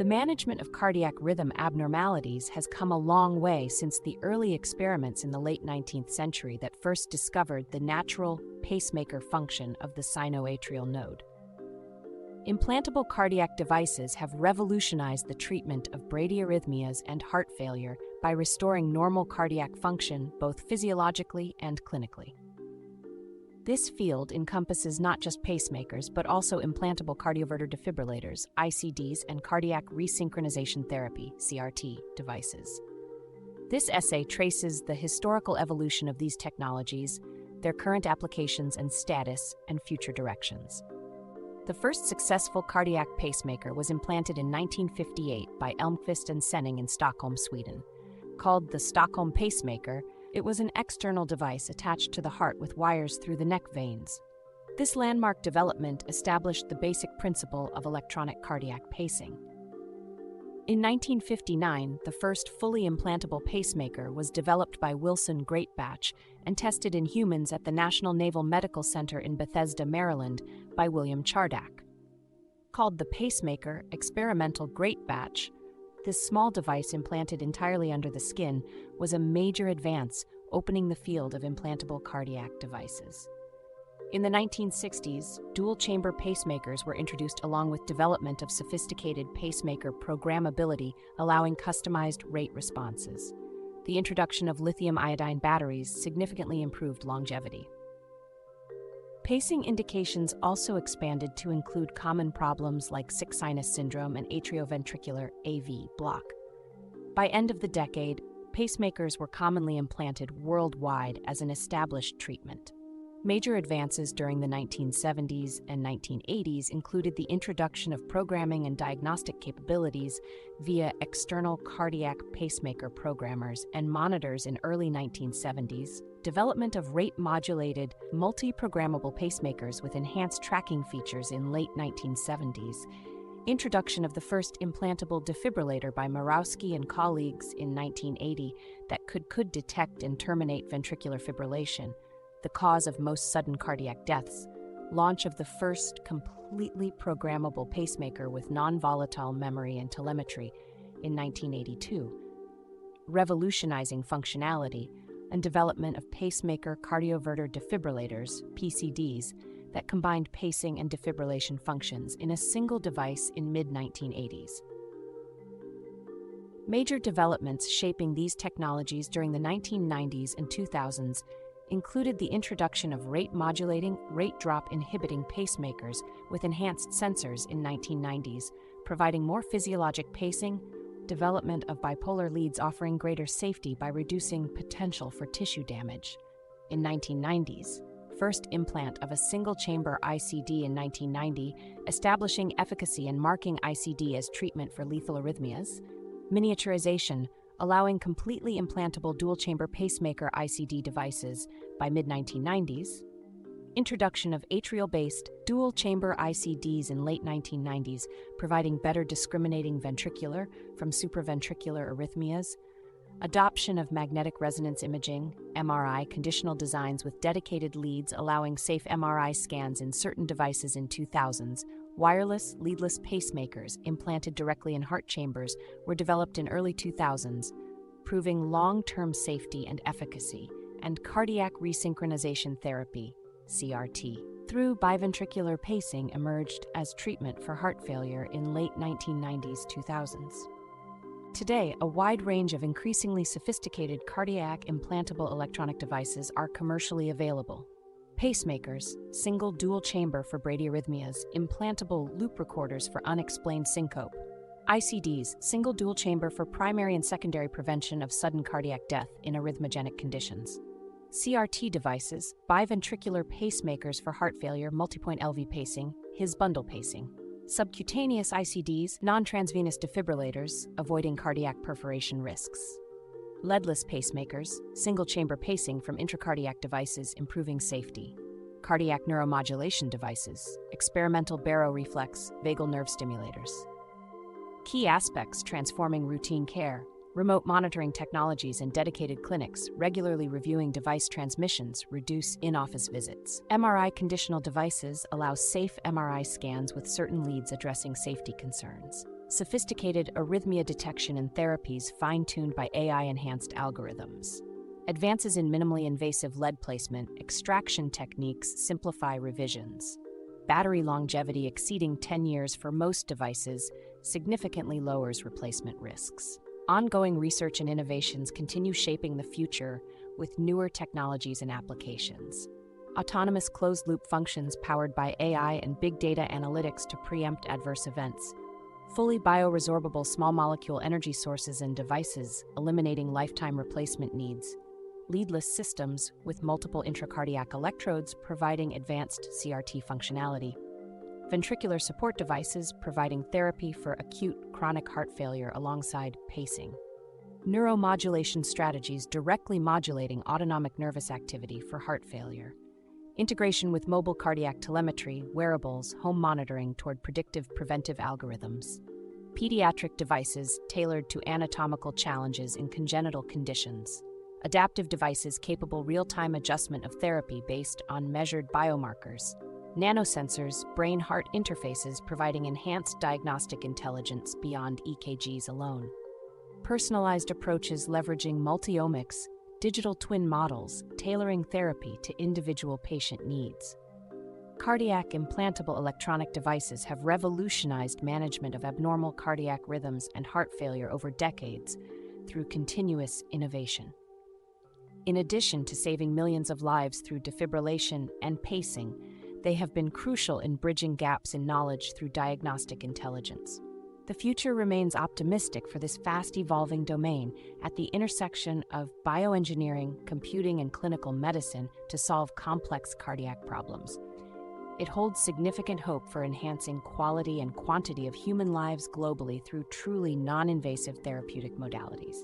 The management of cardiac rhythm abnormalities has come a long way since the early experiments in the late 19th century that first discovered the natural pacemaker function of the sinoatrial node. Implantable cardiac devices have revolutionized the treatment of bradyarrhythmias and heart failure by restoring normal cardiac function both physiologically and clinically. This field encompasses not just pacemakers, but also implantable cardioverter defibrillators, ICDs, and cardiac resynchronization therapy, CRT, devices. This essay traces the historical evolution of these technologies, their current applications and status, and future directions. The first successful cardiac pacemaker was implanted in 1958 by Elmqvist and Senning in Stockholm, Sweden. Called the Stockholm pacemaker, it was an external device attached to the heart with wires through the neck veins. This landmark development established the basic principle of electronic cardiac pacing. In 1959, the first fully implantable pacemaker was developed by Wilson Greatbatch and tested in humans at the National Naval Medical Center in Bethesda, Maryland, by William Chardak. Called the Pacemaker Experimental Greatbatch, this small device implanted entirely under the skin was a major advance, opening the field of implantable cardiac devices. In the 1960s, dual-chamber pacemakers were introduced along with development of sophisticated pacemaker programmability, allowing customized rate responses. The introduction of lithium-iodine batteries significantly improved longevity. Pacing indications also expanded to include common problems like sick sinus syndrome and atrioventricular AV block. By end of the decade, pacemakers were commonly implanted worldwide as an established treatment. Major advances during the 1970s and 1980s included the introduction of programming and diagnostic capabilities via external cardiac pacemaker programmers and monitors in early 1970s, development of rate-modulated, multi-programmable pacemakers with enhanced tracking features in late 1970s, introduction of the first implantable defibrillator by Morawski and colleagues in 1980 that could detect and terminate ventricular fibrillation, the cause of most sudden cardiac deaths, launch of the first completely programmable pacemaker with non-volatile memory and telemetry in 1982, revolutionizing functionality, and development of pacemaker cardioverter defibrillators, PCDs, that combined pacing and defibrillation functions in a single device in mid-1980s. Major developments shaping these technologies during the 1990s and 2000s included the introduction of rate-modulating, rate-drop inhibiting pacemakers with enhanced sensors in 1990s, providing more physiologic pacing, development of bipolar leads offering greater safety by reducing potential for tissue damage. In 1990s, first implant of a single-chamber ICD in 1990, establishing efficacy and marking ICD as treatment for lethal arrhythmias, miniaturization, allowing completely implantable dual-chamber pacemaker ICD devices by mid-1990s, introduction of atrial-based dual-chamber ICDs in late 1990s, providing better discriminating ventricular from supraventricular arrhythmias, adoption of magnetic resonance imaging, MRI, conditional designs with dedicated leads allowing safe MRI scans in certain devices in 2000s, wireless, leadless pacemakers implanted directly in heart chambers were developed in early 2000s, proving long-term safety and efficacy, and cardiac resynchronization therapy, CRT, through biventricular pacing emerged as treatment for heart failure in late 1990s, 2000s. Today, a wide range of increasingly sophisticated cardiac implantable electronic devices are commercially available. Pacemakers, single dual chamber for bradyarrhythmias, implantable loop recorders for unexplained syncope. ICDs, single dual chamber for primary and secondary prevention of sudden cardiac death in arrhythmogenic conditions. CRT devices, biventricular pacemakers for heart failure, multipoint LV pacing, His bundle pacing. Subcutaneous ICDs, non-transvenous defibrillators, avoiding cardiac perforation risks. Leadless pacemakers, single-chamber pacing from intracardiac devices, improving safety. Cardiac neuromodulation devices, experimental baroreflex, vagal nerve stimulators. Key aspects transforming routine care, remote monitoring technologies and dedicated clinics, regularly reviewing device transmissions, reduce in-office visits. MRI conditional devices allow safe MRI scans with certain leads addressing safety concerns. sophisticated arrhythmia detection and therapies fine-tuned by AI-enhanced algorithms. Advances in minimally invasive lead placement, extraction techniques simplify revisions. Battery longevity exceeding 10 years for most devices significantly lowers replacement risks. Ongoing research and innovations continue shaping the future with newer technologies and applications. Autonomous closed-loop functions powered by AI and big data analytics to preempt adverse events. Fully bioresorbable small molecule energy sources and devices, eliminating lifetime replacement needs. Leadless systems with multiple intracardiac electrodes providing advanced CRT functionality. Ventricular support devices providing therapy for acute chronic heart failure alongside pacing. Neuromodulation strategies directly modulating autonomic nervous activity for heart failure. Integration with mobile cardiac telemetry, wearables, home monitoring toward predictive preventive algorithms. Pediatric devices tailored to anatomical challenges in congenital conditions. Adaptive devices capable real-time adjustment of therapy based on measured biomarkers. Nanosensors, brain-heart interfaces providing enhanced diagnostic intelligence beyond EKGs alone. Personalized approaches leveraging multi-omics, digital twin models, tailoring therapy to individual patient needs. Cardiac implantable electronic devices have revolutionized management of abnormal cardiac rhythms and heart failure over decades through continuous innovation. In addition to saving millions of lives through defibrillation and pacing, they have been crucial in bridging gaps in knowledge through diagnostic intelligence. The future remains optimistic for this fast-evolving domain at the intersection of bioengineering, computing, and clinical medicine to solve complex cardiac problems. It holds significant hope for enhancing quality and quantity of human lives globally through truly non-invasive therapeutic modalities.